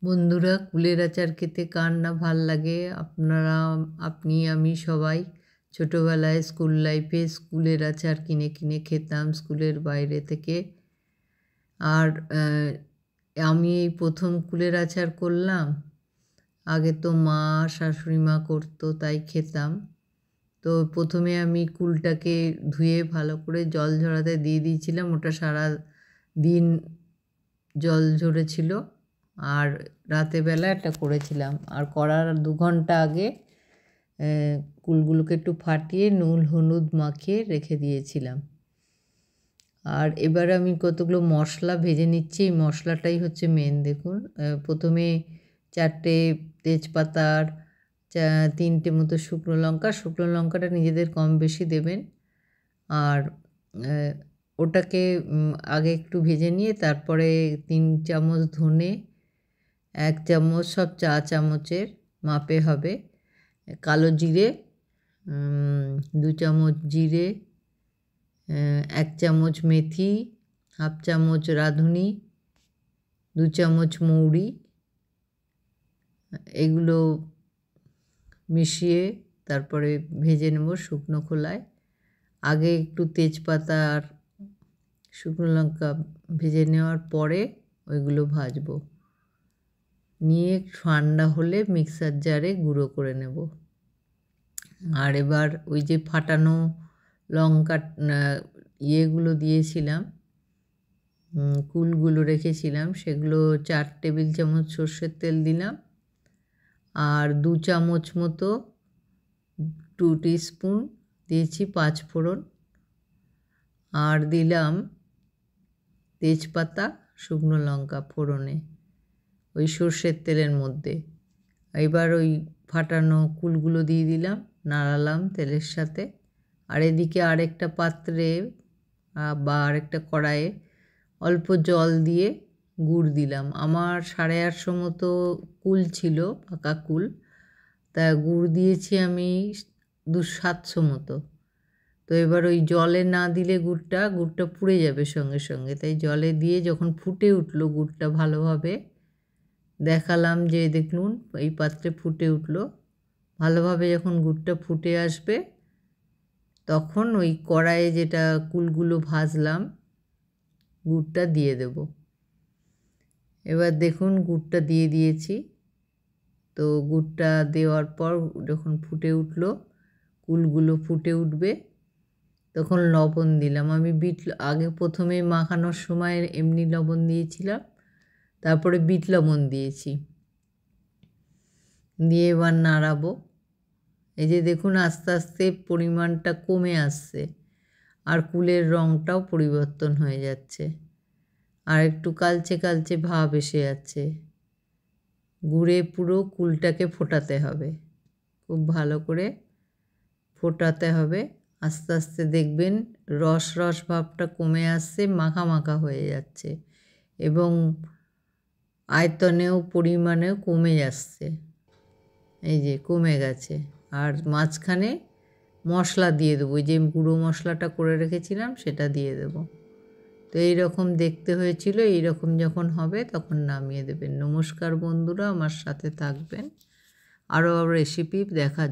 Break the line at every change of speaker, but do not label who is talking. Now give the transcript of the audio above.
বন্ধুরা, কুলের আচার খেতে কার না ভাল লাগে। আপনারা, আপনি, আমি সবাই ছোটোবেলায় স্কুল লাইফে স্কুলের আচার কিনে কিনে খেতাম স্কুলের বাইরে থেকে। আর আমি এই প্রথম কুলের আচার করলাম। আগে তো মা, শাশুড়ি মা করতো, তাই খেতাম। তো প্রথমে আমি কুলটাকে ধুয়ে ভালো করে জল ঝরাতে দিয়ে দিয়েছিলাম। ওটা সারা দিন জল ঝরেছিল। আর রাতেরবেলা এটা করেছিলাম। আর করার 2 ঘন্টা আগে কুলগুলোকে একটু ফাটিয়ে নুন হলুদ মাখিয়ে রেখে দিয়েছিলাম। আর এবার আমি কতগুলো মশলা ভেজে নিচ্ছি। এই মশলাটাই হচ্ছে মেন। দেখুন, প্রথমে 4টে তেজপাতার 3টে মতো শুকনো লঙ্কা। শুকনো লঙ্কাটা নিজেদের কম বেশি দেবেন। আর ওটাকে আগে একটু ভেজে নিয়ে তারপরে 3 চামচ ধনে, 1 চামচ, সব চা চামচের মাপে হবে কালো জিরে, 2 চামচ জিরে, 1 চামচ মেথি, হাফ চামচ রাঁধুনি, 2 চামচ মৌরি, এগুলো মিশিয়ে তারপরে ভেজে নেব শুকনো খোলায়। আগে একটু তেজপাতা আর শুকনো লঙ্কা ভেজে নেওয়ার পরে ওইগুলো ভাজবো। নিয়ে ঠান্ডা হলে মিক্সার জারে গুঁড়ো করে নেব। আর এবার ওই যে ফাটানো লঙ্কা ইয়েগুলো দিয়েছিলাম, কুলগুলো রেখেছিলাম, সেগুলো 4 টেবিল চামচ সর্ষের তেল দিলাম। আর 2 চামচ মতো 2 টিস্পুন দিয়েছি 5 ফোড়ন। আর দিলাম তেজপাতা, শুকনো লঙ্কা ফোড়নে ওই সর্ষের তেলের মধ্যে। এবার ওই ফাটানো কুলগুলো দিয়ে দিলাম, নাড়ালাম তেলের সাথে। আর এদিকে আরেকটা পাত্রে বা আরেকটা কড়াইয়ে অল্প জল দিয়ে গুড় দিলাম। আমার 850 মতো কুল ছিল, পাকা কুল। তা গুড় দিয়েছি আমি 700 মতো। তো এবার ওই জলে না দিলে গুড়টা পুড়ে যাবে সঙ্গে সঙ্গে। তাই জলে দিয়ে যখন ফুটে উঠলো গুড়টা ভালোভাবে, দেখালাম যে দেখুন এই পাত্রে ফুটে উঠলো ভালোভাবে। যখন গুড়টা ফুটে আসবে তখন ওই কড়াইয়ে যেটা কুলগুলো ভাজলাম গুড়টা দিয়ে দেব। এবার দেখুন গুড়টা দিয়ে দিয়েছি। তো গুড়টা দেওয়ার পর যখন ফুটে উঠলো, কুলগুলো ফুটে উঠবে, তখন লবণ দিলাম। আমি আগে প্রথমে মাখানোর সময় এমনি লবণ দিয়েছিলাম, তারপরে বিট লবণ দিয়েছি। দিয়ে এবার নাড়াবো। এই যে দেখুন আস্তে আস্তে পরিমাণটা কমে আসছে আর কুলের রঙটাও পরিবর্তন হয়ে যাচ্ছে। আর একটু কালচে কালচে ভাব এসে যাচ্ছে। গুড়ে পুরো কুলটাকে ফোটাতে হবে, খুব ভালো করে ফোটাতে হবে। আস্তে আস্তে দেখবেন রস রস ভাবটা কমে আসছে, মাখা মাখা হয়ে যাচ্ছে এবং আয়তনেও পরিমাণেও কমে যাচ্ছে। এই যে কমে গেছে। আর মাঝখানে মশলা দিয়ে দেবো, যে গুঁড়ো মশলাটা করে রেখেছিলাম সেটা দিয়ে দেবো। তো এই রকম দেখতে হয়েছিল। এই রকম যখন হবে তখন নামিয়ে দেবেন। নমস্কার বন্ধুরা, আমার সাথে থাকবেন। আরও রেসিপি দেখার